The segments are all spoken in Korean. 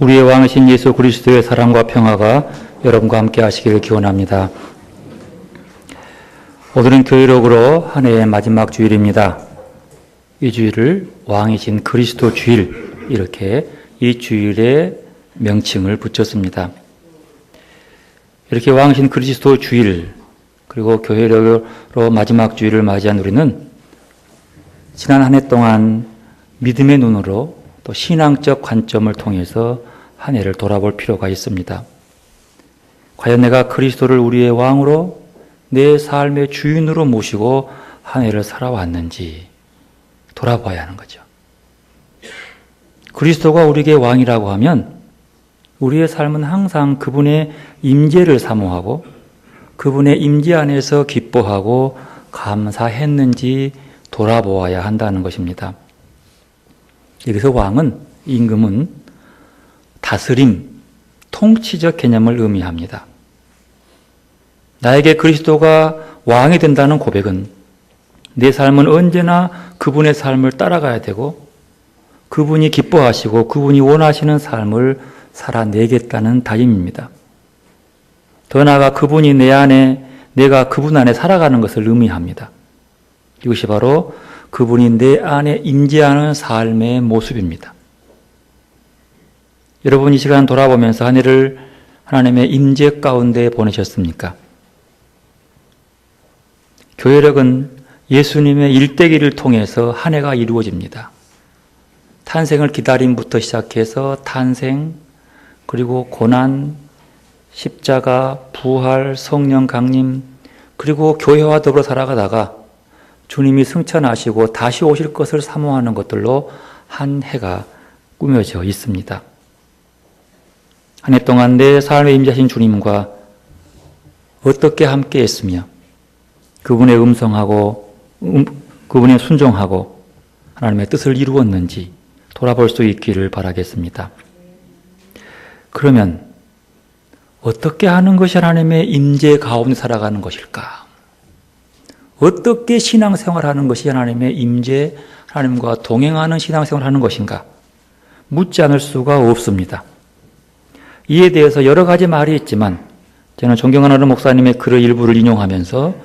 우리의 왕이신 예수 그리스도의 사랑과 평화가 여러분과 함께 하시기를 기원합니다. 오늘은 교회록으로 한 해의 마지막 주일입니다. 이 주일을 왕이신 그리스도 주일, 이렇게 이 주일의 명칭을 붙였습니다. 이렇게 왕이신 그리스도 주일, 그리고 교회록으로 마지막 주일을 맞이한 우리는 지난 한 해 동안 믿음의 눈으로 또 신앙적 관점을 통해서 한 해를 돌아볼 필요가 있습니다. 과연 내가 그리스도를 우리의 왕으로 내 삶의 주인으로 모시고 한 해를 살아왔는지 돌아봐야 하는 거죠. 그리스도가 우리에게 왕이라고 하면 우리의 삶은 항상 그분의 임재를 사모하고 그분의 임재 안에서 기뻐하고 감사했는지 돌아보아야 한다는 것입니다. 여기서 왕은, 임금은 다스림, 통치적 개념을 의미합니다. 나에게 그리스도가 왕이 된다는 고백은 내 삶은 언제나 그분의 삶을 따라가야 되고 그분이 기뻐하시고 그분이 원하시는 삶을 살아내겠다는 다짐입니다. 더 나아가 그분이 내 안에, 내가 그분 안에 살아가는 것을 의미합니다. 이것이 바로 그분이 내 안에 임재하는 삶의 모습입니다. 여러분, 이 시간 돌아보면서 한 해를 하나님의 임재 가운데 보내셨습니까? 교회력은 예수님의 일대기를 통해서 한 해가 이루어집니다. 탄생을 기다림부터 시작해서 탄생, 그리고 고난, 십자가, 부활, 성령 강림, 그리고 교회와 더불어 살아가다가 주님이 승천하시고 다시 오실 것을 사모하는 것들로 한 해가 꾸며져 있습니다. 한 해 동안 내 삶에 임재하신 주님과 어떻게 함께 했으며 그분의 음성하고 그분의 순종하고 하나님의 뜻을 이루었는지 돌아볼 수 있기를 바라겠습니다. 그러면 어떻게 하는 것이 하나님의 임재 가운데 살아가는 것일까? 어떻게 신앙생활하는 것이 하나님의 임재, 하나님과 동행하는 신앙생활하는 것인가? 묻지 않을 수가 없습니다. 이에 대해서 여러 가지 말이 있지만 저는 존경하는 목사님의 글의 일부를 인용하면서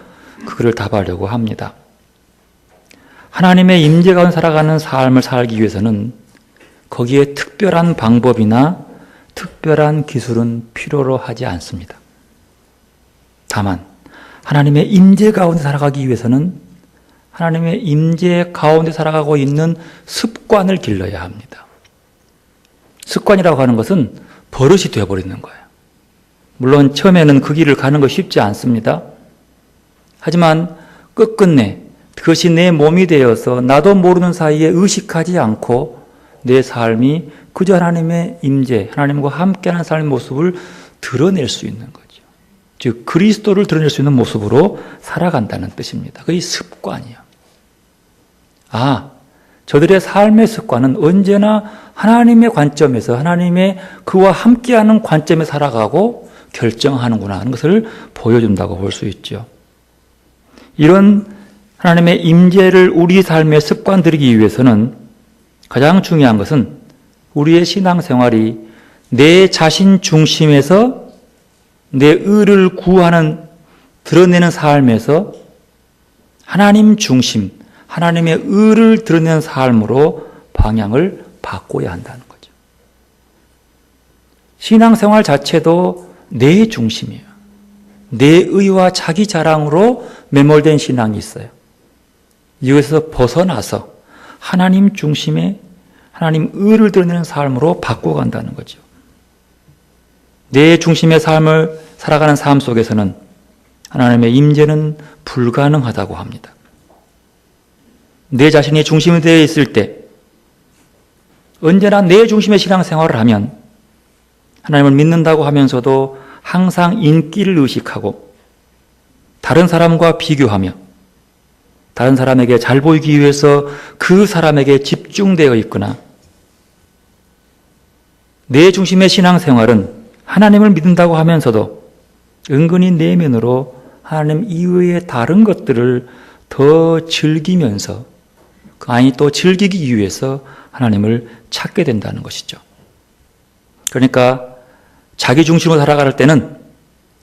그 글을 답하려고 합니다. 하나님의 임재 가운데 살아가는 삶을 살기 위해서는 거기에 특별한 방법이나 특별한 기술은 필요로 하지 않습니다. 다만 하나님의 임재 가운데 살아가기 위해서는 하나님의 임재 가운데 살아가고 있는 습관을 길러야 합니다. 습관이라고 하는 것은 버릇이 되어버리는 거예요. 물론 처음에는 그 길을 가는 것이 쉽지 않습니다. 하지만 끝끝내 그것이 내 몸이 되어서 나도 모르는 사이에 의식하지 않고 내 삶이 그저 하나님의 임재, 하나님과 함께하는 삶의 모습을 드러낼 수 있는 거죠. 즉 그리스도를 드러낼 수 있는 모습으로 살아간다는 뜻입니다. 그게 습관이에요. 저들의 삶의 습관은 언제나 하나님의 관점에서 하나님의 그와 함께하는 관점에 살아가고 결정하는구나 하는 것을 보여준다고 볼 수 있죠. 이런 하나님의 임재를 우리 삶에 습관들이기 위해서는 가장 중요한 것은 우리의 신앙생활이 내 자신 중심에서 내 의를 구하는, 드러내는 삶에서 하나님 중심, 하나님의 의를 드러내는 삶으로 방향을 바꿔야 한다는 거죠. 신앙생활 자체도 내 중심이에요. 내 의와 자기 자랑으로 매몰된 신앙이 있어요. 이것에서 벗어나서 하나님 중심의 하나님 의를 드러내는 삶으로 바꿔간다는 거죠. 내 중심의 삶을 살아가는 삶 속에서는 하나님의 임재는 불가능하다고 합니다. 내 자신이 중심이 되어 있을 때 언제나 내 중심의 신앙생활을 하면 하나님을 믿는다고 하면서도 항상 인기를 의식하고 다른 사람과 비교하며 다른 사람에게 잘 보이기 위해서 그 사람에게 집중되어 있거나 내 중심의 신앙생활은 하나님을 믿는다고 하면서도 은근히 내면으로 하나님 이외의 다른 것들을 더 즐기면서 또 즐기기 위해서 하나님을 찾게 된다는 것이죠. 그러니까 자기 중심으로 살아갈 때는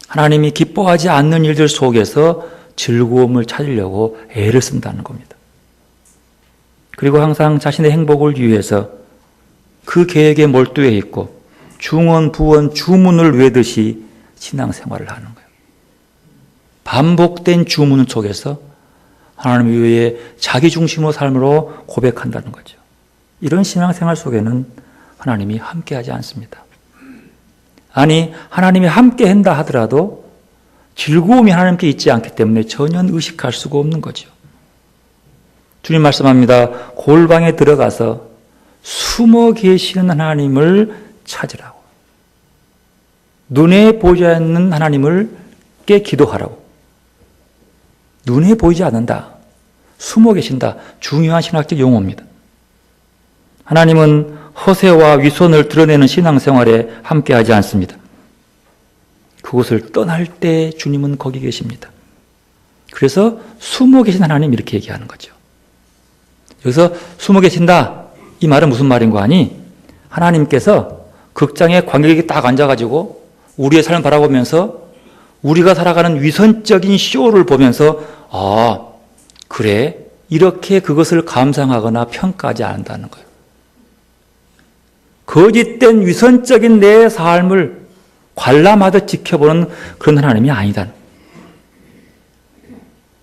하나님이 기뻐하지 않는 일들 속에서 즐거움을 찾으려고 애를 쓴다는 겁니다. 그리고 항상 자신의 행복을 위해서 그 계획에 몰두해 있고 중언, 부언, 주문을 외듯이 신앙생활을 하는 거예요. 반복된 주문 속에서 하나님 위에 자기 중심으로 삶으로 고백한다는 거죠. 이런 신앙생활 속에는 하나님이 함께하지 않습니다. 아니, 하나님이 함께한다 하더라도 즐거움이 하나님께 있지 않기 때문에 전혀 의식할 수가 없는 거죠. 주님 말씀합니다. 골방에 들어가서 숨어 계시는 하나님을 찾으라고. 눈에 보이지 않는 하나님을께 기도하라고. 눈에 보이지 않는다. 숨어 계신다. 중요한 신학적 용어입니다. 하나님은 허세와 위선을 드러내는 신앙생활에 함께하지 않습니다. 그곳을 떠날 때 주님은 거기 계십니다. 그래서 숨어 계신 하나님 이렇게 얘기하는 거죠. 여기서 숨어 계신다. 이 말은 무슨 말인 거 아니? 하나님께서 극장에 관객이 딱 앉아가지고 우리의 삶을 바라보면서 우리가 살아가는 위선적인 쇼를 보면서 아, 그래? 이렇게 그것을 감상하거나 평가하지 않는다는 거예요. 거짓된 위선적인 내 삶을 관람하듯 지켜보는 그런 하나님이 아니다.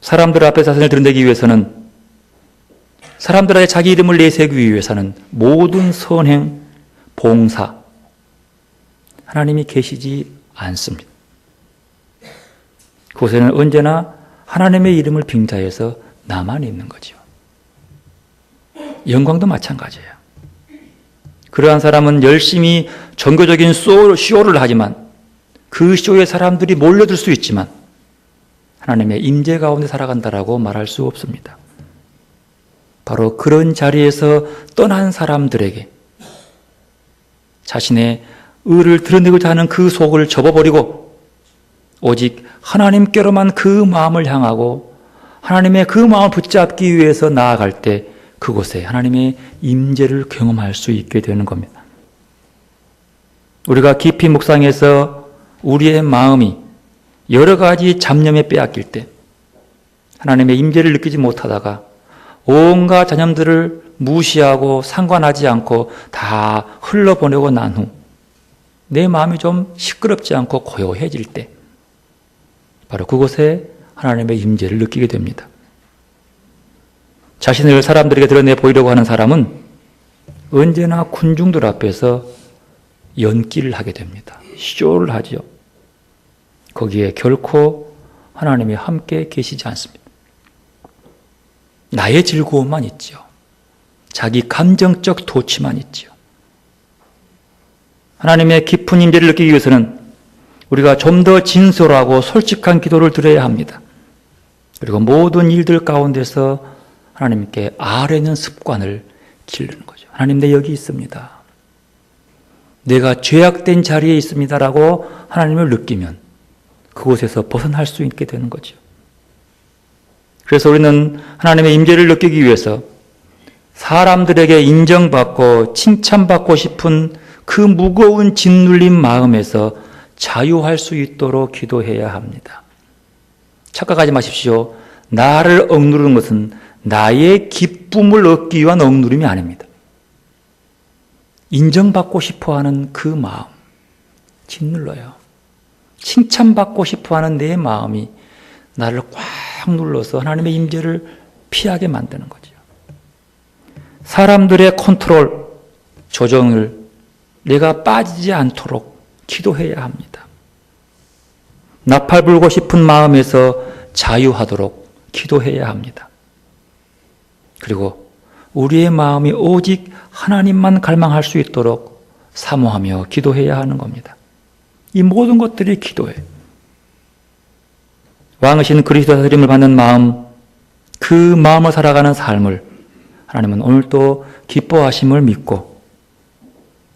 사람들 앞에 자신을 드러내기 위해서는, 사람들에게 자기 이름을 내세우기 위해서는 모든 선행, 봉사, 하나님이 계시지 않습니다. 그곳에는 언제나 하나님의 이름을 빙자해서 나만 있는 거죠. 영광도 마찬가지예요. 그러한 사람은 열심히 종교적인 쇼를 하지만 그 쇼에 사람들이 몰려들 수 있지만 하나님의 임재 가운데 살아간다라고 말할 수 없습니다. 바로 그런 자리에서 떠난 사람들에게 자신의 의를 드러내고자 하는 그 속을 접어버리고 오직 하나님께로만 그 마음을 향하고 하나님의 그 마음을 붙잡기 위해서 나아갈 때 그곳에 하나님의 임재를 경험할 수 있게 되는 겁니다. 우리가 깊이 묵상해서 우리의 마음이 여러 가지 잡념에 빼앗길 때 하나님의 임재를 느끼지 못하다가 온갖 잡념들을 무시하고 상관하지 않고 다 흘러보내고 난 후 내 마음이 좀 시끄럽지 않고 고요해질 때 바로 그곳에 하나님의 임재를 느끼게 됩니다. 자신을 사람들에게 드러내 보이려고 하는 사람은 언제나 군중들 앞에서 연기를 하게 됩니다. 쇼를 하죠. 거기에 결코 하나님이 함께 계시지 않습니다. 나의 즐거움만 있죠. 자기 감정적 도취만 있죠. 하나님의 깊은 임재를 느끼기 위해서는 우리가 좀 더 진솔하고 솔직한 기도를 드려야 합니다. 그리고 모든 일들 가운데서 하나님께 아뢰는 습관을 기르는 거죠. 하나님, 내 여기 있습니다. 내가 죄악된 자리에 있습니다라고 하나님을 느끼면 그곳에서 벗어날 수 있게 되는 거죠. 그래서 우리는 하나님의 임재를 느끼기 위해서 사람들에게 인정받고 칭찬받고 싶은 그 무거운 짓눌린 마음에서 자유할 수 있도록 기도해야 합니다. 착각하지 마십시오. 나를 억누르는 것은 나의 기쁨을 얻기 위한 억누름이 아닙니다. 인정받고 싶어하는 그 마음 짓눌러요. 칭찬받고 싶어하는 내 마음이 나를 꽉 눌러서 하나님의 임재를 피하게 만드는 거죠. 사람들의 컨트롤, 조정을 내가 빠지지 않도록 기도해야 합니다. 나팔 불고 싶은 마음에서 자유하도록 기도해야 합니다. 그리고 우리의 마음이 오직 하나님만 갈망할 수 있도록 사모하며 기도해야 하는 겁니다. 이 모든 것들이 기도예요. 왕이신 그리스도 다스림을 받는 마음, 그 마음을 살아가는 삶을 하나님은 오늘도 기뻐하심을 믿고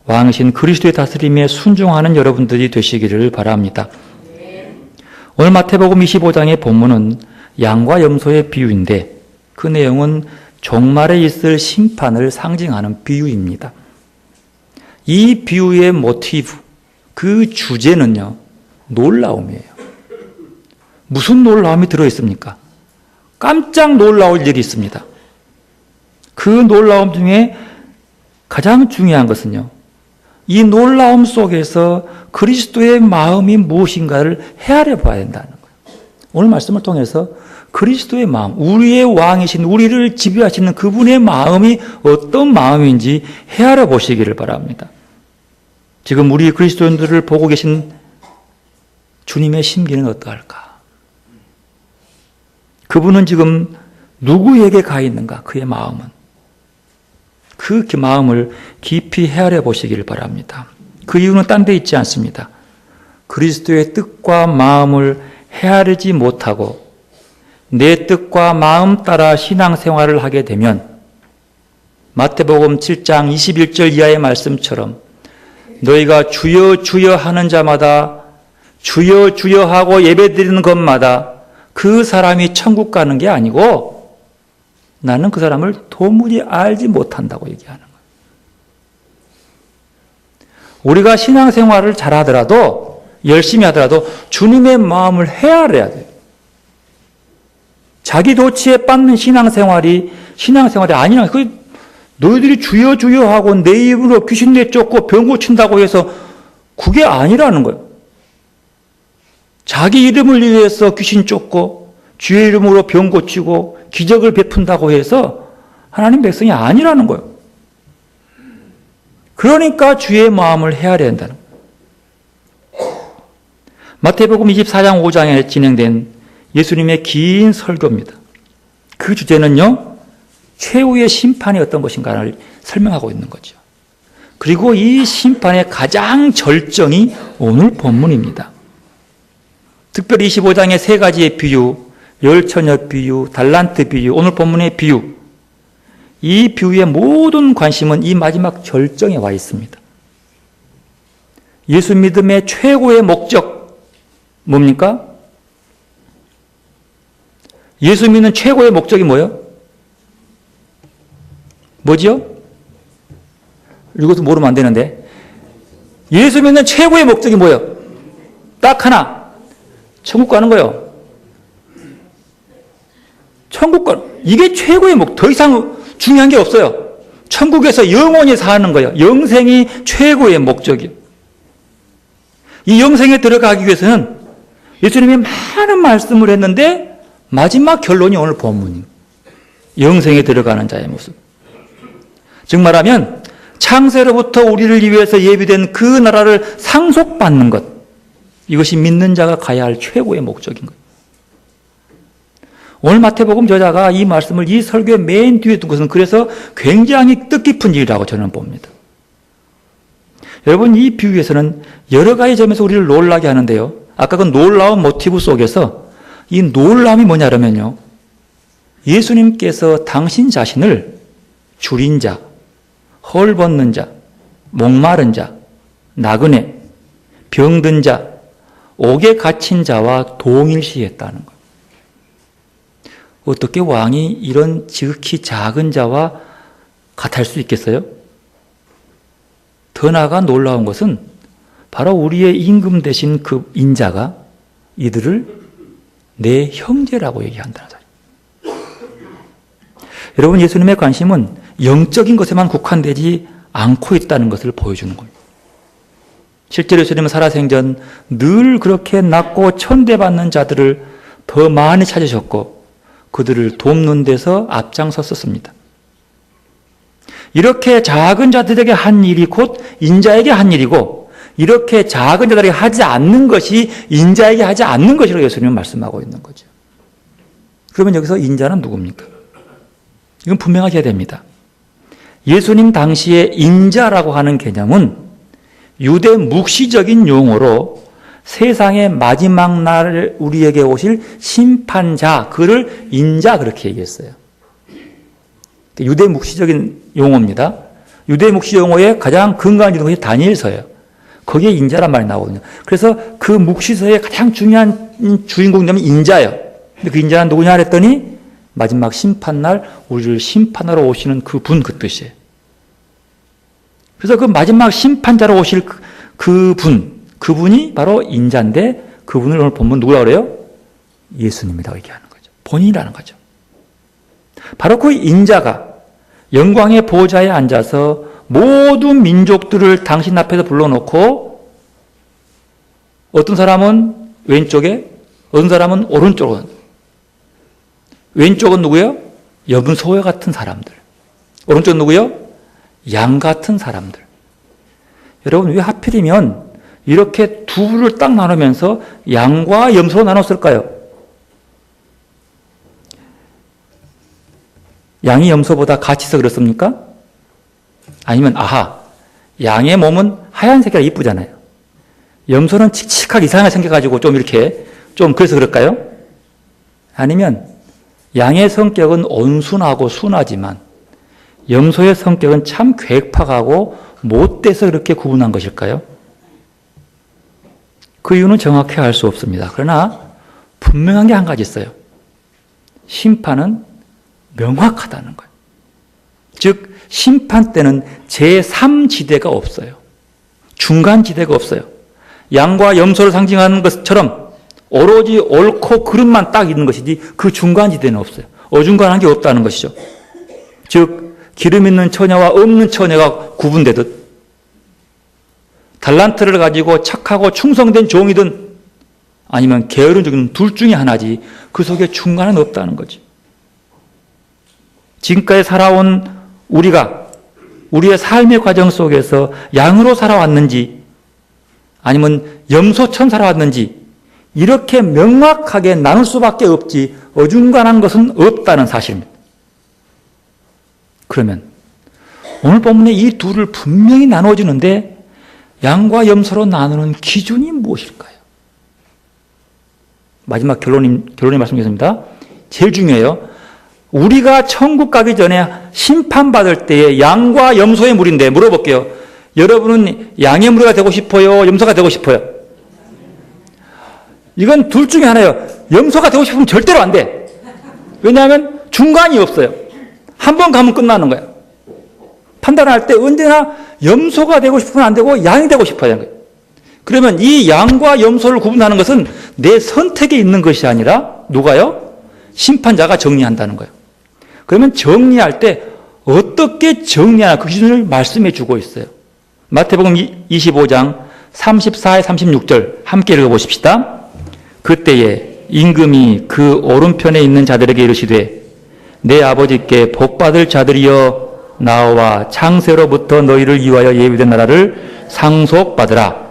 왕이신 그리스도의 다스림에 순종하는 여러분들이 되시기를 바랍니다. 오늘 마태복음 25장의 본문은 양과 염소의 비유인데 그 내용은 종말에 있을 심판을 상징하는 비유입니다. 이 비유의 모티브, 그 주제는요, 놀라움이에요. 무슨 놀라움이 들어있습니까? 깜짝 놀라울 일이 있습니다. 그 놀라움 중에 가장 중요한 것은요, 이 놀라움 속에서 그리스도의 마음이 무엇인가를 헤아려 봐야 된다는 거예요. 오늘 말씀을 통해서 그리스도의 마음, 우리의 왕이신, 우리를 지배하시는 그분의 마음이 어떤 마음인지 헤아려 보시기를 바랍니다. 지금 우리 그리스도인들을 보고 계신 주님의 심기는 어떠할까? 그분은 지금 누구에게 가 있는가? 그의 마음은. 그 마음을 깊이 헤아려 보시기를 바랍니다. 그 이유는 딴 데 있지 않습니다. 그리스도의 뜻과 마음을 헤아리지 못하고 내 뜻과 마음 따라 신앙생활을 하게 되면 마태복음 7장 21절 이하의 말씀처럼 너희가 주여 주여 하는 자마다 주여 주여 하고 예배드리는 것마다 그 사람이 천국 가는 게 아니고 나는 그 사람을 도무지 알지 못한다고 얘기하는 거예요. 우리가 신앙생활을 잘하더라도 열심히 하더라도 주님의 마음을 헤아려야 돼요. 자기 도취에 빠는 신앙생활이 아니라 너희들이 주여 주여 하고 내 입으로 귀신 내쫓고 병 고친다고 해서 그게 아니라는 거예요. 자기 이름을 위해서 귀신 쫓고 주의 이름으로 병 고치고 기적을 베푼다고 해서 하나님 백성이 아니라는 거예요. 그러니까 주의 마음을 헤아려야 한다는 거예요. 마태복음 24장 5장에 진행된 예수님의 긴 설교입니다. 그 주제는요, 최후의 심판이 어떤 것인가를 설명하고 있는 거죠. 그리고 이 심판의 가장 절정이 오늘 본문입니다. 특별히 25장의 세 가지의 비유, 열처녀 비유, 달란트 비유, 오늘 본문의 비유, 이 비유의 모든 관심은 이 마지막 절정에 와 있습니다. 예수 믿음의 최고의 목적, 뭡니까? 예수 믿는 최고의 목적이 뭐예요? 뭐지요? 이것도 모르면 안 되는데. 예수 믿는 최고의 목적이 뭐예요? 딱 하나. 천국 가는 거예요. 천국 가는, 이게 최고의 목적. 더 이상 중요한 게 없어요. 천국에서 영원히 사는 거예요. 영생이 최고의 목적이에요. 이 영생에 들어가기 위해서는 예수님이 많은 말씀을 했는데 마지막 결론이 오늘 본문이에요. 영생에 들어가는 자의 모습. 즉 말하면 창세로부터 우리를 위해서 예비된 그 나라를 상속받는 것. 이것이 믿는 자가 가야 할 최고의 목적인 거예요. 오늘 마태복음 저자가 이 말씀을 이 설교의 맨 뒤에 둔 것은 그래서 굉장히 뜻깊은 일이라고 저는 봅니다. 여러분, 이 비유에서는 여러 가지 점에서 우리를 놀라게 하는데요. 아까 그 놀라운 모티브 속에서 이 놀라움이 뭐냐면요. 예수님께서 당신 자신을 줄인 자, 헐벗는 자, 목마른 자, 나그네, 병든 자, 옥에 갇힌 자와 동일시했다는 거예요. 어떻게 왕이 이런 지극히 작은 자와 같을 수 있겠어요? 더 나아가 놀라운 것은 바로 우리의 임금 되신 그 인자가 이들을 내 형제라고 얘기한다는 사실. 여러분, 예수님의 관심은 영적인 것에만 국한되지 않고 있다는 것을 보여주는 겁니다. 실제로 예수님은 살아생전 늘 그렇게 낮고 천대받는 자들을 더 많이 찾으셨고 그들을 돕는 데서 앞장섰었습니다. 이렇게 작은 자들에게 한 일이 곧 인자에게 한 일이고 이렇게 작은 자들에게 하지 않는 것이 인자에게 하지 않는 것이라고 예수님은 말씀하고 있는 거죠. 그러면 여기서 인자는 누굽니까? 이건 분명하게 해야 됩니다. 예수님 당시에 인자라고 하는 개념은 유대 묵시적인 용어로 세상의 마지막 날 우리에게 오실 심판자, 그를 인자 그렇게 얘기했어요. 유대 묵시적인 용어입니다. 유대 묵시 용어의 가장 근간이 되는 것이 다니엘서예요. 거기에 인자란 말이 나오거든요. 그래서 그 묵시서의 가장 중요한 주인공이 인자예요. 근데 그 인자는 누구냐 했더니 마지막 심판날 우리를 심판하러 오시는 그 분, 그 뜻이에요. 그래서 그 마지막 심판자로 오실 그분이 바로 인자인데 그분을 오늘 본문 누구라고 그래요? 예수님이라고 얘기하는 거죠. 본인이라는 거죠. 바로 그 인자가 영광의 보좌에 앉아서 모든 민족들을 당신 앞에서 불러놓고 어떤 사람은 왼쪽에 어떤 사람은 오른쪽에 왼쪽은 누구요? 염소와 같은 사람들. 오른쪽은 누구요? 양 같은 사람들. 여러분 왜 하필이면 이렇게 두 부를 딱 나누면서 양과 염소로 나눴을까요? 양이 염소보다 같이 있어 그렇습니까? 아니면 양의 몸은 하얀색이라 이쁘잖아요. 염소는 칙칙하게 이상하게 생겨가지고 좀 이렇게 좀 그래서 그럴까요? 아니면 양의 성격은 온순하고 순하지만 염소의 성격은 참 괴팍하고 못돼서 그렇게 구분한 것일까요? 그 이유는 정확히 알 수 없습니다. 그러나 분명한 게 한 가지 있어요. 심판은 명확하다는 거예요. 즉 심판 때는 제3지대가 없어요. 중간지대가 없어요. 양과 염소를 상징하는 것처럼 오로지 옳고 그름만 딱 있는 것이지 그 중간지대는 없어요. 어중간한 게 없다는 것이죠. 즉 기름 있는 처녀와 없는 처녀가 구분되듯 달란트를 가지고 착하고 충성된 종이든 아니면 게으른 종이든 둘 중에 하나지 그 속에 중간은 없다는 거지. 지금까지 살아온 우리가 우리의 삶의 과정 속에서 양으로 살아왔는지 아니면 염소처럼 살아왔는지 이렇게 명확하게 나눌 수밖에 없지 어중간한 것은 없다는 사실입니다. 그러면 오늘 본문에 이 둘을 분명히 나눠주는데 양과 염소로 나누는 기준이 무엇일까요? 마지막 결론의 말씀드리겠습니다. 제일 중요해요. 우리가 천국 가기 전에 심판받을 때에 양과 염소의 무리인데 물어볼게요. 여러분은 양의 무리가 되고 싶어요? 염소가 되고 싶어요? 이건 둘 중에 하나예요. 염소가 되고 싶으면 절대로 안 돼. 왜냐하면 중간이 없어요. 한 번 가면 끝나는 거예요. 판단할 때 언제나 염소가 되고 싶으면 안 되고 양이 되고 싶어야 하는 거예요. 그러면 이 양과 염소를 구분하는 것은 내 선택에 있는 것이 아니라 누가요? 심판자가 정리한다는 거예요. 그러면 정리할 때 어떻게 정리하나 그 기준을 말씀해 주고 있어요. 마태복음 25장 34에 36절 함께 읽어보십시다. 그때에 임금이 그 오른편에 있는 자들에게 이르시되 내 아버지께 복받을 자들이여 나와 창세로부터 너희를 위하여 예비된 나라를 상속받으라.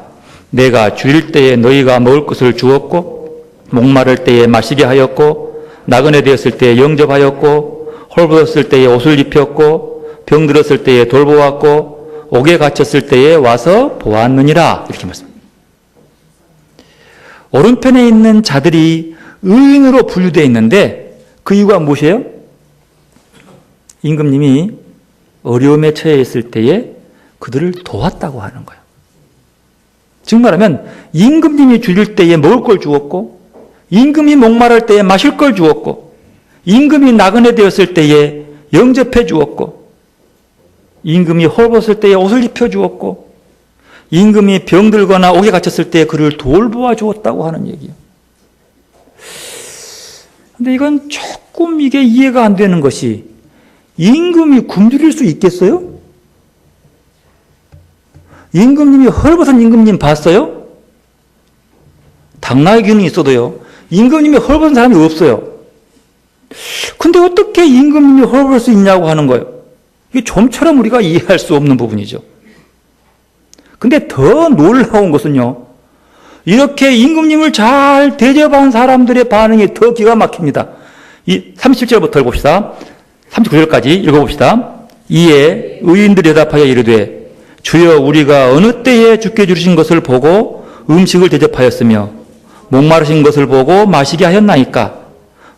내가 줄일 때에 너희가 먹을 것을 주었고 목마를 때에 마시게 하였고 나그네 되었을 때에 영접하였고 홀벗었을 때에 옷을 입혔고 병들었을 때에 돌보았고 옥에 갇혔을 때에 와서 보았느니라. 이렇게 말씀합니다. 오른편에 있는 자들이 의인으로 분류되어 있는데 그 이유가 무엇이에요? 임금님이 어려움에 처해 있을 때에 그들을 도왔다고 하는 거예요. 즉 말하면 임금님이 줄일 때에 먹을 걸 주었고 임금이 목마를 때에 마실 걸 주었고 임금이 나그네 되었을 때에 영접해 주었고 임금이 홀벗을 때에 옷을 입혀 주었고 임금이 병들거나 옥에 갇혔을 때에 그를 돌보아 주었다고 하는 얘기예요. 그런데 이건 조금 이게 이해가 안 되는 것이 임금이 굶주릴 수 있겠어요? 임금님이 헐벗은 임금님 봤어요? 당나귀 귀는 있어도요. 임금님이 헐벗은 사람이 없어요. 근데 어떻게 임금님이 헐벗을 수 있냐고 하는 거예요. 이게 좀처럼 우리가 이해할 수 없는 부분이죠. 근데 더 놀라운 것은요. 이렇게 임금님을 잘 대접한 사람들의 반응이 더 기가 막힙니다. 이 37절부터 읽어봅시다. 39절까지 읽어봅시다. 이에 의인들이 대답하여 이르되 주여 우리가 어느 때에 주께 주신 것을 보고 음식을 대접하였으며 목마르신 것을 보고 마시게 하였나이까?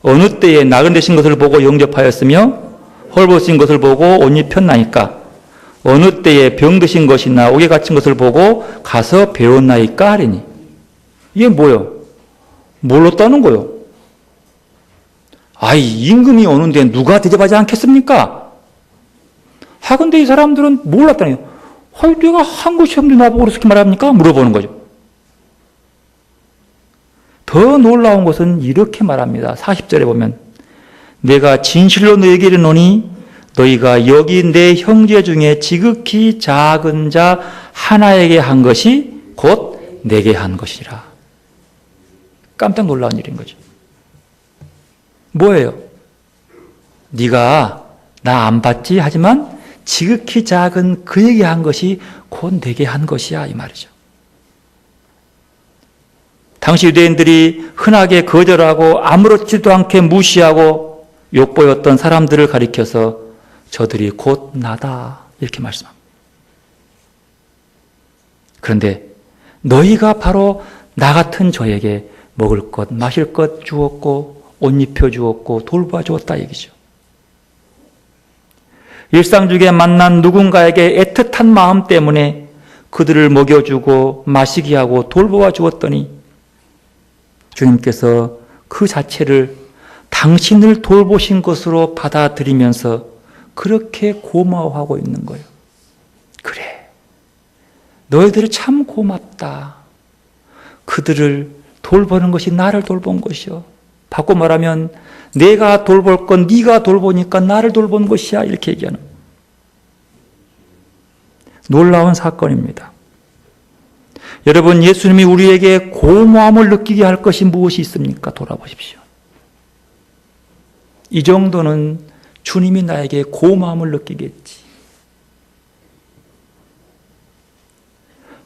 어느 때에 나그네 되신 것을 보고 영접하였으며 헐벗으신 것을 보고 옷 입혔나이까? 어느 때에 병드신 것이나 옥에 갇힌 것을 보고 가서 배웠나이까? 하리니. 이게 뭐예요? 뭘로 따는 거예요? 임금이 오는데 누가 대접하지 않겠습니까? 하건대 이 사람들은 몰랐다네요. 아니, 내가 한 것이 없는데 나보고 그렇게 말합니까? 물어보는 거죠. 더 놀라운 것은 이렇게 말합니다. 40절에 보면 내가 진실로 너에게 이르노니 너희가 여기 내 형제 중에 지극히 작은 자 하나에게 한 것이 곧 내게 한 것이라. 깜짝 놀라운 일인 거죠. 뭐예요? 네가 나 안 봤지? 하지만 지극히 작은 그에게 한 것이 곧 내게 한 것이야, 이 말이죠. 당시 유대인들이 흔하게 거절하고 아무렇지도 않게 무시하고 욕보였던 사람들을 가리켜서 저들이 곧 나다, 이렇게 말씀합니다. 그런데 너희가 바로 나 같은 저에게 먹을 것, 마실 것 주었고 옷 입혀 주었고 돌봐 주었다 얘기죠. 일상 중에 만난 누군가에게 애틋한 마음 때문에 그들을 먹여주고 마시게 하고 돌보아 주었더니 주님께서 그 자체를 당신을 돌보신 것으로 받아들이면서 그렇게 고마워하고 있는 거예요. 그래, 너희들이 참 고맙다. 그들을 돌보는 것이 나를 돌본 것이요. 바꿔 말하면 내가 돌볼 건 네가 돌보니까 나를 돌본 것이야, 이렇게 얘기하는 놀라운 사건입니다. 여러분, 예수님이 우리에게 고마움을 느끼게 할 것이 무엇이 있습니까? 돌아보십시오. 이 정도는 주님이 나에게 고마움을 느끼겠지.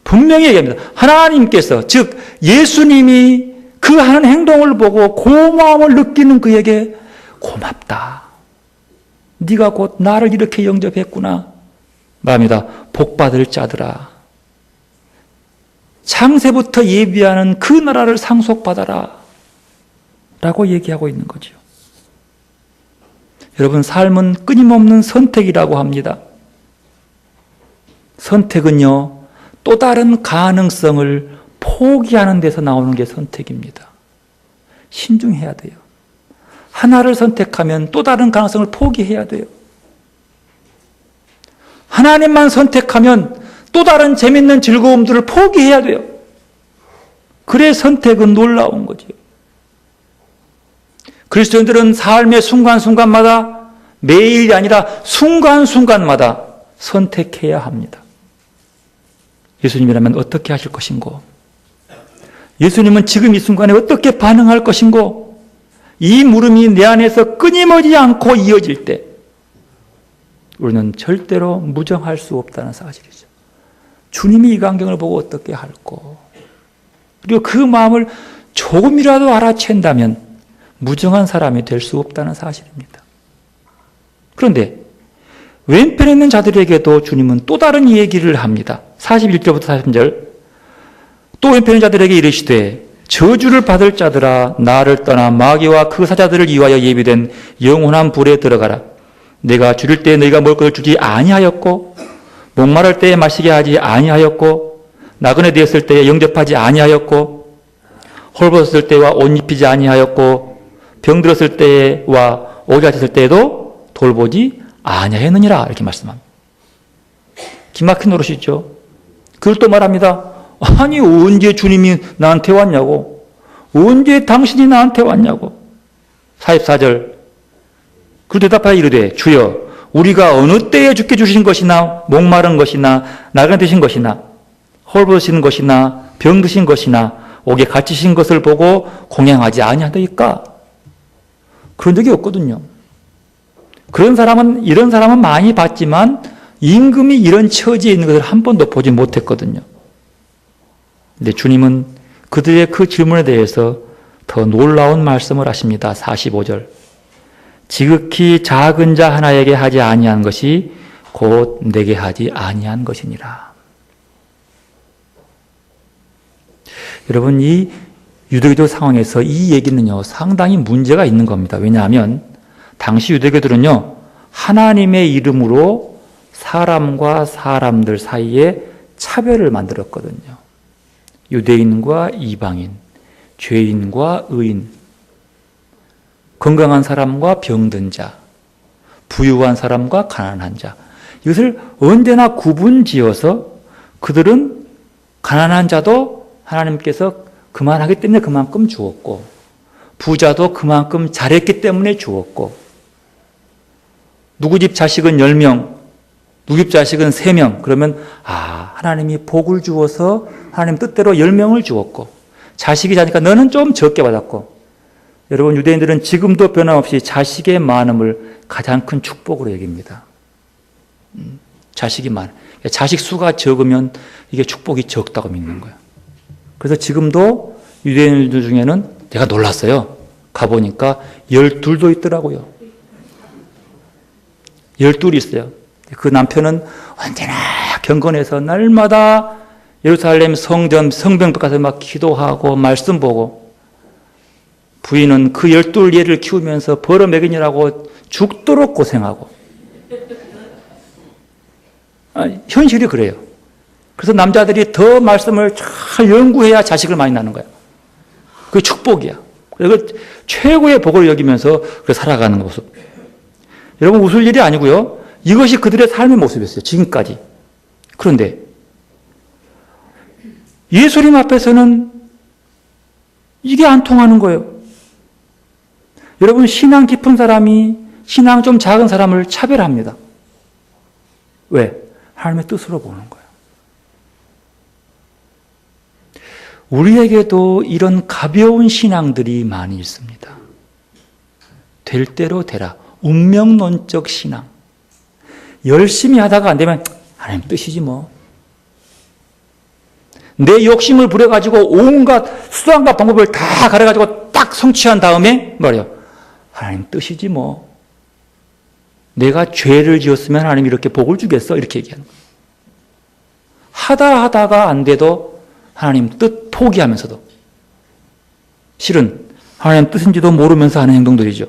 분명히 얘기합니다. 하나님께서, 즉 예수님이 그 하는 행동을 보고 고마움을 느끼는 그에게 고맙다. 네가 곧 나를 이렇게 영접했구나. 말합니다. 복받을 자들아. 창세부터 예비하는 그 나라를 상속받아라. 라고 얘기하고 있는 거죠. 여러분, 삶은 끊임없는 선택이라고 합니다. 선택은요, 또 다른 가능성을 포기하는 데서 나오는 게 선택입니다. 신중해야 돼요. 하나를 선택하면 또 다른 가능성을 포기해야 돼요. 하나님만 선택하면 또 다른 재밌는 즐거움들을 포기해야 돼요. 그래 선택은 놀라운 거죠. 그리스도인들은 삶의 순간순간마다 매일이 아니라 순간순간마다 선택해야 합니다. 예수님이라면 어떻게 하실 것인고? 예수님은 지금 이 순간에 어떻게 반응할 것인고? 이 물음이 내 안에서 끊임없이 않고 이어질 때 우리는 절대로 무정할 수 없다는 사실이죠. 주님이 이 광경을 보고 어떻게 할꼬? 그리고 그 마음을 조금이라도 알아챈다면 무정한 사람이 될 수 없다는 사실입니다. 그런데 왼편에 있는 자들에게도 주님은 또 다른 얘기를 합니다. 41절부터 43절. 또 왼편에 있는 자들에게 이르시되 저주를 받을 자들아 나를 떠나 마귀와 그 사자들을 위하여 예비된 영원한 불에 들어가라. 내가 줄일 때 너희가 먹을 것을 주지 아니하였고 목마를 때에 마시게 하지 아니하였고 나그네 되었을 때에 영접하지 아니하였고 헐벗었을 때와 옷 입히지 아니하였고 병들었을 때와 오게 하셨을 때에도 돌보지 아니하였느니라. 이렇게 말씀합니다. 기막힌 노릇이죠. 그걸 또 말합니다. 아니 언제 주님이 나한테 왔냐고, 언제 당신이 나한테 왔냐고. 44절. 그 대답하여 이르되 주여 우리가 어느 때에 주께 주신 것이나 목마른 것이나 나그네 되신 것이나 헐벗으신 것이나 병드신 것이나 옥에 갇히신 것을 보고 공양하지 아니하더이까. 그런 적이 없거든요. 이런 사람은 많이 봤지만 임금이 이런 처지에 있는 것을 한 번도 보지 못했거든요. 근데 주님은 그들의 그 질문에 대해서 더 놀라운 말씀을 하십니다. 45절. 지극히 작은 자 하나에게 하지 아니한 것이 곧 내게 하지 아니한 것이니라. 여러분, 이 유대교 상황에서 이 얘기는요 상당히 문제가 있는 겁니다. 왜냐하면 당시 유대교들은요 하나님의 이름으로 사람과 사람들 사이에 차별을 만들었거든요. 유대인과 이방인, 죄인과 의인, 건강한 사람과 병든 자, 부유한 사람과 가난한 자, 이것을 언제나 구분지어서 그들은 가난한 자도 하나님께서 그만하기 때문에 그만큼 주었고, 부자도 그만큼 잘했기 때문에 주었고, 누구 집 자식은 10명, 누구 집 자식은 3명, 그러면 하나님이 복을 주어서 하나님 뜻대로 10명을 주었고, 자식이 자니까 너는 좀 적게 받았고. 여러분, 유대인들은 지금도 변함없이 자식의 많음을 가장 큰 축복으로 여깁니다. 자식이 많아. 자식 수가 적으면 이게 축복이 적다고 믿는 거예요. 그래서 지금도 유대인들 중에는 제가 놀랐어요. 가보니까 12도 있더라고요. 12이 있어요. 그 남편은 언제나 경건해서 날마다 예루살렘 성전, 성벽 가서 막 기도하고 말씀 보고, 부인은 그 12얘를 키우면서 벌어먹이느라고 죽도록 고생하고. 현실이 그래요. 그래서 남자들이 더 말씀을 잘 연구해야 자식을 많이 낳는 거야. 그게 축복이야. 그리고 최고의 복을 여기면서 살아가는 모습. 여러분, 웃을 일이 아니고요. 이것이 그들의 삶의 모습이었어요. 지금까지. 그런데 예수님 앞에서는 이게 안 통하는 거예요. 여러분, 신앙 깊은 사람이 신앙 좀 작은 사람을 차별합니다. 왜? 하나님의 뜻으로 보는 거예요. 우리에게도 이런 가벼운 신앙들이 많이 있습니다. 될 대로 되라. 운명론적 신앙. 열심히 하다가 안 되면 하나님 뜻이지 뭐. 내 욕심을 부려가지고 온갖 수단과 방법을 다 가려가지고 딱 성취한 다음에 말이요. 하나님 뜻이지 뭐. 내가 죄를 지었으면 하나님 이렇게 복을 주겠어? 이렇게 얘기하는 거예요. 하다가 안 돼도 하나님 뜻 포기하면서도 실은 하나님 뜻인지도 모르면서 하는 행동들이죠.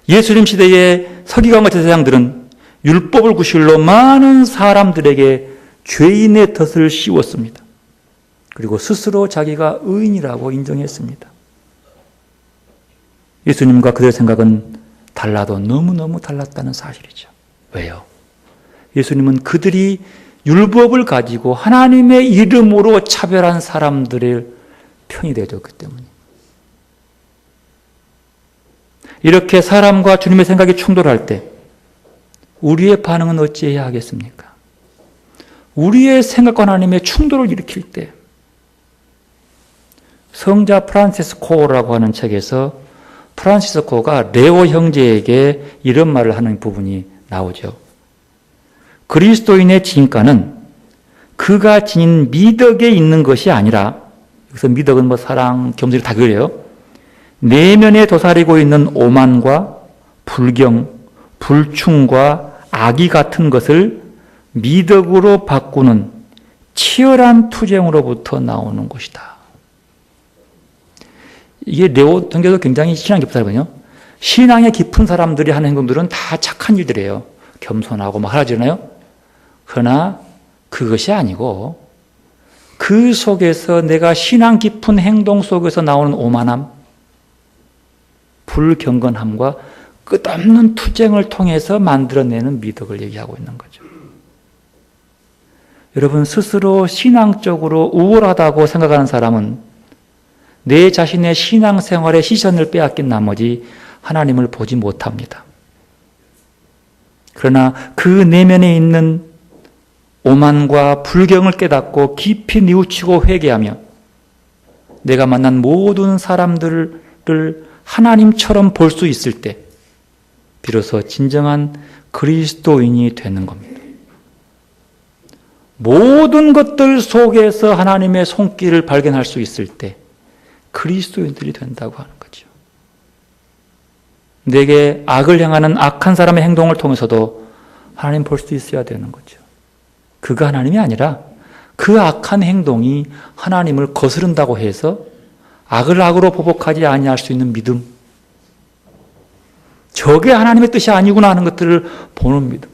예수님 시대의 서기관과 제사장들은 율법을 구실로 많은 사람들에게 죄인의 덫을 씌웠습니다. 그리고 스스로 자기가 의인이라고 인정했습니다. 예수님과 그들의 생각은 달라도 너무너무 달랐다는 사실이죠. 왜요? 예수님은 그들이 율법을 가지고 하나님의 이름으로 차별한 사람들의 편이 되어줬기 때문입니다. 이렇게 사람과 주님의 생각이 충돌할 때 우리의 반응은 어찌해야 하겠습니까? 우리의 생각과 하나님의 충돌을 일으킬 때 성자 프란시스코라고 하는 책에서 프란시스코가 레오 형제에게 이런 말을 하는 부분이 나오죠. 그리스도인의 진가는 그가 지닌 미덕에 있는 것이 아니라, 여기서 미덕은 뭐 사랑, 겸손이 다 그래요. 내면에 도사리고 있는 오만과 불경, 불충과 악의 같은 것을 미덕으로 바꾸는 치열한 투쟁으로부터 나오는 것이다. 이게 레오 형제도 굉장히 신앙 깊은 사람이거든요. 신앙에 깊은 사람들이 하는 행동들은 다 착한 일들이에요. 겸손하고 막 하라잖아요. 그러나 그것이 아니고 그 속에서 내가 신앙 깊은 행동 속에서 나오는 오만함, 불경건함과 끝없는 투쟁을 통해서 만들어내는 미덕을 얘기하고 있는 거죠. 여러분, 스스로 신앙적으로 우월하다고 생각하는 사람은 내 자신의 신앙생활의 시선을 빼앗긴 나머지 하나님을 보지 못합니다. 그러나 그 내면에 있는 오만과 불경을 깨닫고 깊이 뉘우치고 회개하며 내가 만난 모든 사람들을 하나님처럼 볼 수 있을 때 비로소 진정한 그리스도인이 되는 겁니다. 모든 것들 속에서 하나님의 손길을 발견할 수 있을 때 그리스도인들이 된다고 하는 거죠. 내게 악을 향하는 악한 사람의 행동을 통해서도 하나님 볼 수 있어야 되는 거죠. 그가 하나님이 아니라 그 악한 행동이 하나님을 거스른다고 해서 악을 악으로 보복하지 아니할 수 있는 믿음, 저게 하나님의 뜻이 아니구나 하는 것들을 보는 믿음.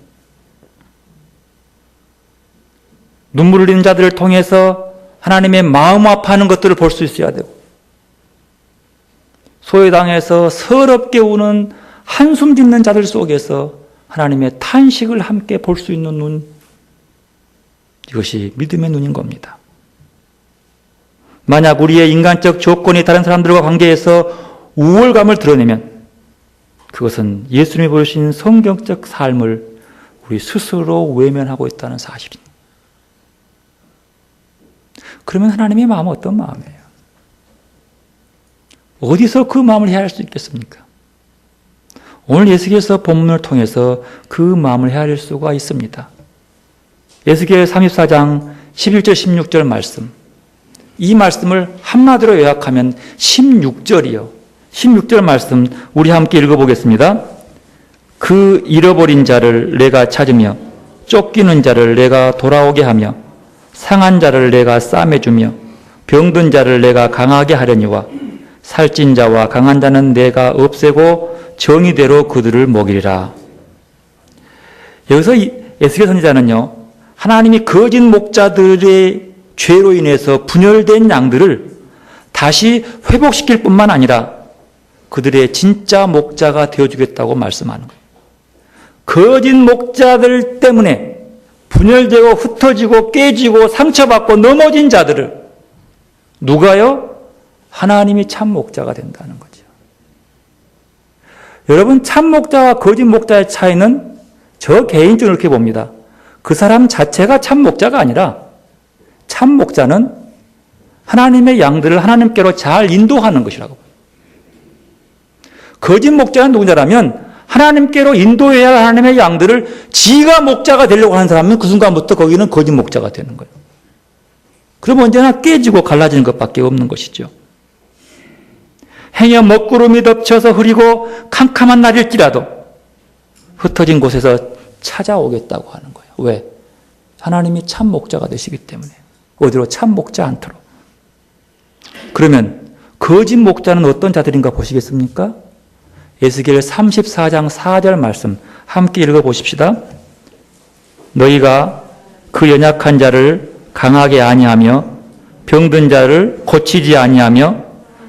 눈물 흘리는 자들을 통해서 하나님의 마음 아파하는 것들을 볼 수 있어야 되고, 소외당해서 서럽게 우는 한숨 짓는 자들 속에서 하나님의 탄식을 함께 볼 수 있는 눈, 이것이 믿음의 눈인 겁니다. 만약 우리의 인간적 조건이 다른 사람들과 관계에서 우월감을 드러내면 그것은 예수님이 보여주신 성경적 삶을 우리 스스로 외면하고 있다는 사실입니다. 그러면 하나님의 마음은 어떤 마음이에요? 어디서 그 마음을 헤아릴 수 있겠습니까? 오늘 에스겔서 본문을 통해서 그 마음을 헤아릴 수가 있습니다. 에스겔 34장 11절 16절 말씀, 이 말씀을 한마디로 요약하면 16절이요. 16절 말씀 우리 함께 읽어보겠습니다. 그 잃어버린 자를 내가 찾으며 쫓기는 자를 내가 돌아오게 하며 상한 자를 내가 싸매주며 병든 자를 내가 강하게 하려니와 살찐 자와 강한 자는 내가 없애고 정의대로 그들을 먹이리라. 여기서 에스겔 선지자는요, 하나님이 거짓 목자들의 죄로 인해서 분열된 양들을 다시 회복시킬 뿐만 아니라 그들의 진짜 목자가 되어주겠다고 말씀하는 거예요. 거짓 목자들 때문에 분열되고 흩어지고 깨지고 상처받고 넘어진 자들을 누가요? 하나님이 참 목자가 된다는 거죠. 여러분, 참 목자와 거짓 목자의 차이는 저 개인적으로 이렇게 봅니다. 그 사람 자체가 참 목자가 아니라 참 목자는 하나님의 양들을 하나님께로 잘 인도하는 것이라고. 거짓 목자는 누구냐라면 하나님께로 인도해야 할 하나님의 양들을 지가 목자가 되려고 하는 사람은 그 순간부터 거기는 거짓 목자가 되는 거예요. 그러면 언제나 깨지고 갈라지는 것밖에 없는 것이죠. 행여 먹구름이 덮쳐서 흐리고 캄캄한 날일지라도 흩어진 곳에서 찾아오겠다고 하는 거예요. 왜? 하나님이 참 목자가 되시기 때문에. 어디로? 참 목자 않도록. 그러면 거짓 목자는 어떤 자들인가 보시겠습니까? 에스겔 34장 4절 말씀 함께 읽어보십시다. 너희가 그 연약한 자를 강하게 아니하며 병든 자를 고치지 아니하며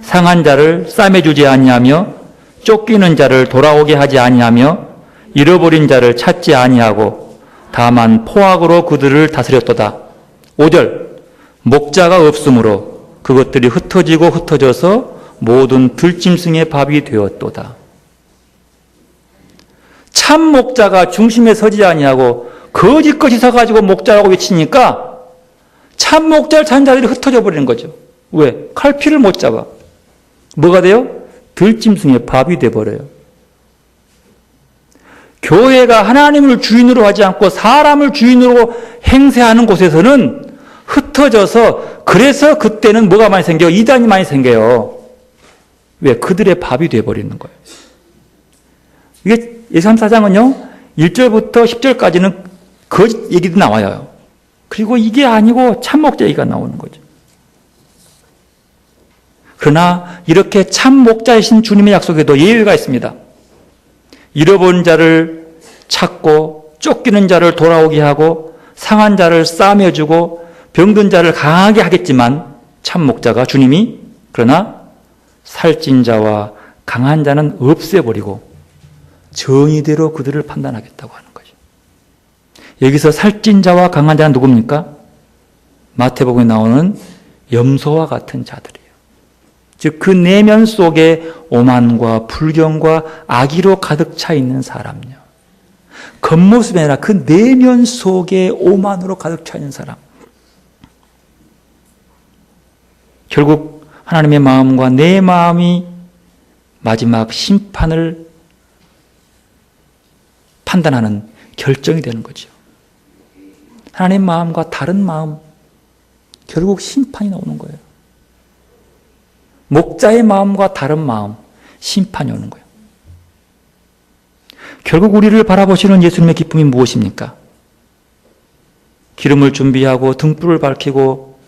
상한 자를 싸매주지 아니하며 쫓기는 자를 돌아오게 하지 아니하며 잃어버린 자를 찾지 아니하고 다만 포악으로 그들을 다스렸도다. 5절 목자가 없으므로 그것들이 흩어지고 흩어져서 모든 들짐승의 밥이 되었도다. 참 목자가 중심에 서지 아니하고 거짓것이 서가지고 목자라고 외치니까 참 목자를 찾는 자들이 흩어져 버리는 거죠. 왜? 칼피를 못 잡아. 뭐가 돼요? 들짐승의 밥이 돼버려요. 교회가 하나님을 주인으로 하지 않고 사람을 주인으로 행세하는 곳에서는 흩어져서 그래서 그때는 뭐가 많이 생겨요? 이단이 많이 생겨요. 왜? 그들의 밥이 돼버리는 거예요. 이게 예34장은요 1절부터 10절까지는 거짓 얘기도 나와요. 그리고 이게 아니고 참목자 얘기가 나오는 거죠. 그러나 이렇게 참목자이신 주님의 약속에도 예외가 있습니다. 잃어버린 자를 찾고 쫓기는 자를 돌아오게 하고 상한 자를 싸매주고 병든 자를 강하게 하겠지만 참목자가 주님이 그러나 살찐 자와 강한 자는 없애버리고 정의대로 그들을 판단하겠다고 하는 거죠. 여기서 살찐 자와 강한 자는 누굽니까? 마태복음에 나오는 염소와 같은 자들이에요. 즉 그 내면 속에 오만과 불경과 악의로 가득 차 있는 사람요. 겉모습이 아니라 그 내면 속에 오만으로 가득 차 있는 사람. 결국 하나님의 마음과 내 마음이 마지막 심판을 판단하는 결정이 되는 거죠. 하나님 마음과 다른 마음, 결국 심판이 나오는 거예요. 목자의 마음과 다른 마음, 심판이 오는 거예요. 결국 우리를 바라보시는 예수님의 기쁨이 무엇입니까? 기름을 준비하고 등불을 밝히고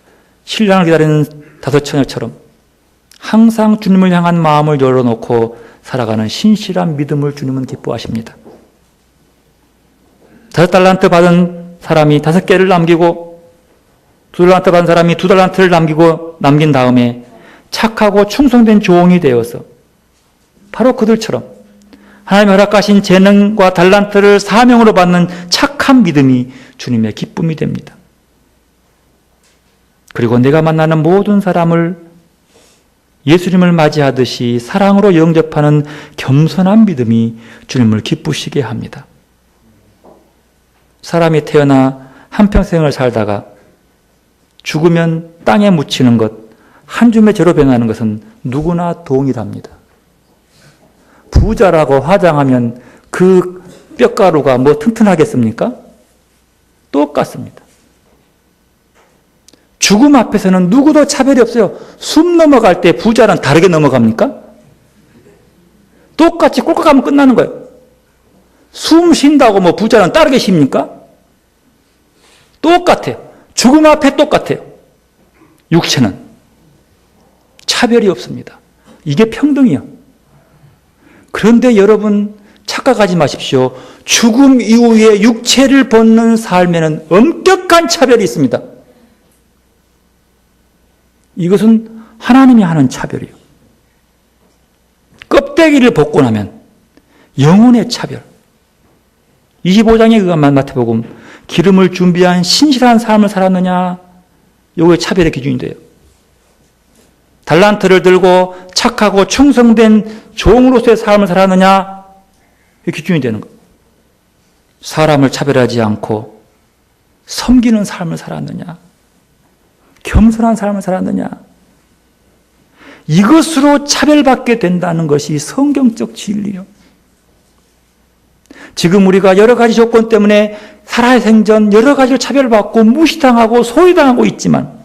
신랑을 기다리는 다섯 처녀처럼 항상 주님을 향한 마음을 열어놓고 살아가는 신실한 믿음을 주님은 기뻐하십니다. 5달란트 받은 사람이 5개를 남기고 2달란트 받은 사람이 2달란트를 남긴 다음에 착하고 충성된 종이 되어서 바로 그들처럼 하나님이 허락하신 재능과 달란트를 사명으로 받는 착한 믿음이 주님의 기쁨이 됩니다. 그리고 내가 만나는 모든 사람을 예수님을 맞이하듯이 사랑으로 영접하는 겸손한 믿음이 주님을 기쁘시게 합니다. 사람이 태어나 한평생을 살다가 죽으면 땅에 묻히는 것, 한 줌의 재로 변하는 것은 누구나 동일합니다. 부자라고 화장하면 그 뼈가루가 뭐 튼튼하겠습니까? 똑같습니다. 죽음 앞에서는 누구도 차별이 없어요. 숨 넘어갈 때 부자는 다르게 넘어갑니까? 똑같이 꼴깍 하면 끝나는 거예요. 숨 쉰다고 뭐 부자는 다르게 쉽니까? 똑같아요. 죽음 앞에 똑같아요. 육체는 차별이 없습니다. 이게 평등이요. 그런데 여러분 착각하지 마십시오. 죽음 이후에 육체를 벗는 삶에는 엄격한 차별이 있습니다. 이것은 하나님이 하는 차별이에요. 껍데기를 벗고 나면 영혼의 차별. 25장에 그것만 마태복음 기름을 준비한 신실한 삶을 살았느냐, 요게 차별의 기준이 돼요. 달란트를 들고 착하고 충성된 종으로서의 삶을 살았느냐, 이게 기준이 되는 거예요. 사람을 차별하지 않고 섬기는 삶을 살았느냐, 겸손한 삶을 살았느냐, 이것으로 차별받게 된다는 것이 성경적 진리요. 지금 우리가 여러 가지 조건 때문에 살아생전 여러 가지로 차별받고 무시당하고 소외당하고 있지만,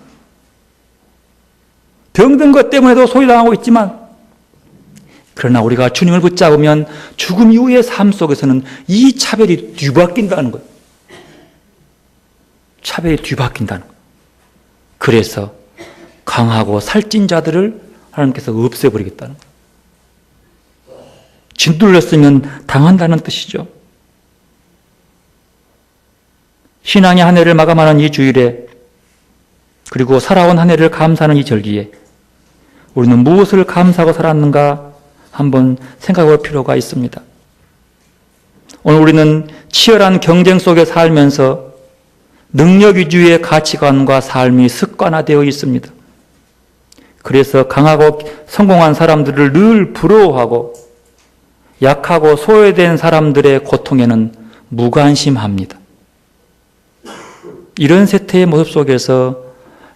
병든 것 때문에도 소외당하고 있지만, 그러나 우리가 주님을 붙잡으면 죽음 이후의 삶 속에서는 이 차별이 뒤바뀐다는 거예요. 차별이 뒤바뀐다는 거예요. 그래서 강하고 살찐 자들을 하나님께서 없애버리겠다는 거예요. 짓눌렸으면 당한다는 뜻이죠. 신앙의 한 해를 마감하는 이 주일에, 그리고 살아온 한 해를 감사하는 이 절기에 우리는 무엇을 감사하고 살았는가 한번 생각해 볼 필요가 있습니다. 오늘 우리는 치열한 경쟁 속에 살면서 능력 위주의 가치관과 삶이 습관화되어 있습니다. 그래서 강하고 성공한 사람들을 늘 부러워하고 약하고 소외된 사람들의 고통에는 무관심합니다. 이런 세태의 모습 속에서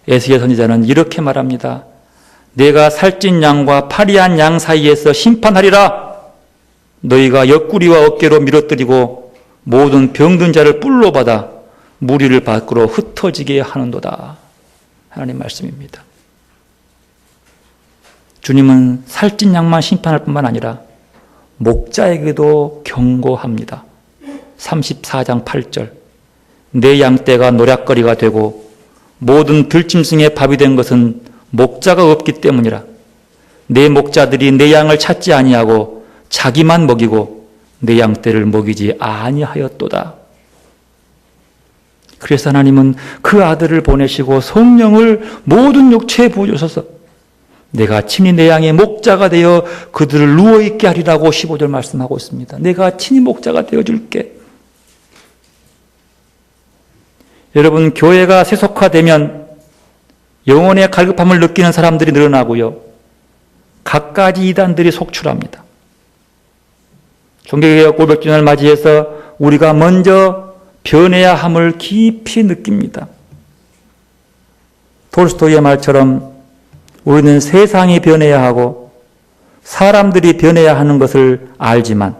에스겔 선지자는 이렇게 말합니다. 내가 살찐 양과 파리한 양 사이에서 심판하리라. 너희가 옆구리와 어깨로 밀어뜨리고 모든 병든 자를 뿔로 받아 무리를 밖으로 흩어지게 하는도다. 하나님 말씀입니다. 주님은 살찐 양만 심판할 뿐만 아니라 목자에게도 경고합니다. 34장 8절. 내 양떼가 노략거리가 되고 모든 들짐승의 밥이 된 것은 목자가 없기 때문이라. 내 목자들이 내 양을 찾지 아니하고 자기만 먹이고 내 양떼를 먹이지 아니하였도다. 그래서 하나님은 그 아들을 보내시고 성령을 모든 육체에 부어주셔서 내가 친히 내 양의 목자가 되어 그들을 누워있게 하리라고 15절 말씀하고 있습니다. 내가 친히 목자가 되어줄게. 여러분, 교회가 세속화되면 영혼의 갈급함을 느끼는 사람들이 늘어나고요. 갖가지 이단들이 속출합니다. 종교개혁 500주년을 맞이해서 우리가 먼저 변해야 함을 깊이 느낍니다. 톨스토이의 말처럼 우리는 세상이 변해야 하고 사람들이 변해야 하는 것을 알지만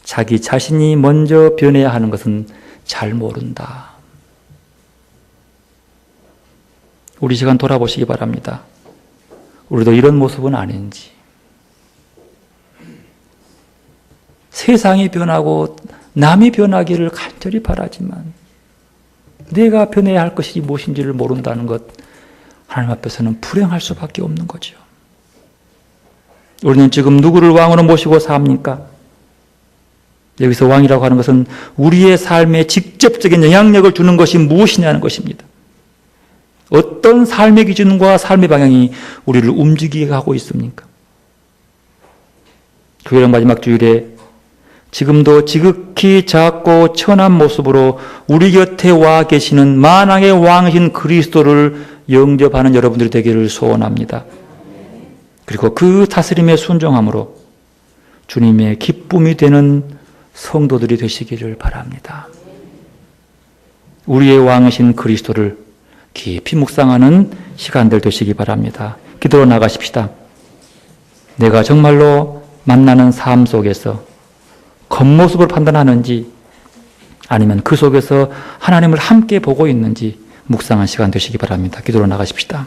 자기 자신이 먼저 변해야 하는 것은 잘 모른다. 우리 시간 돌아보시기 바랍니다. 우리도 이런 모습은 아닌지. 세상이 변하고 남이 변하기를 간절히 바라지만 내가 변해야 할 것이 무엇인지를 모른다는 것, 하나님 앞에서는 불행할 수밖에 없는 거죠. 우리는 지금 누구를 왕으로 모시고 삽니까? 여기서 왕이라고 하는 것은 우리의 삶에 직접적인 영향력을 주는 것이 무엇이냐는 것입니다. 어떤 삶의 기준과 삶의 방향이 우리를 움직이게 하고 있습니까? 교회랑 마지막 주일에 지금도 지극히 작고 천한 모습으로 우리 곁에 와 계시는 만왕의 왕이신 그리스도를 영접하는 여러분들이 되기를 소원합니다. 그리고 그 다스림에 순종함으로 주님의 기쁨이 되는 성도들이 되시기를 바랍니다. 우리의 왕이신 그리스도를 깊이 묵상하는 시간들 되시기 바랍니다. 기도로 나가십시다. 내가 정말로 만나는 삶 속에서 겉모습을 판단하는지 아니면 그 속에서 하나님을 함께 보고 있는지 묵상한 시간 되시기 바랍니다. 기도로 나가십시다.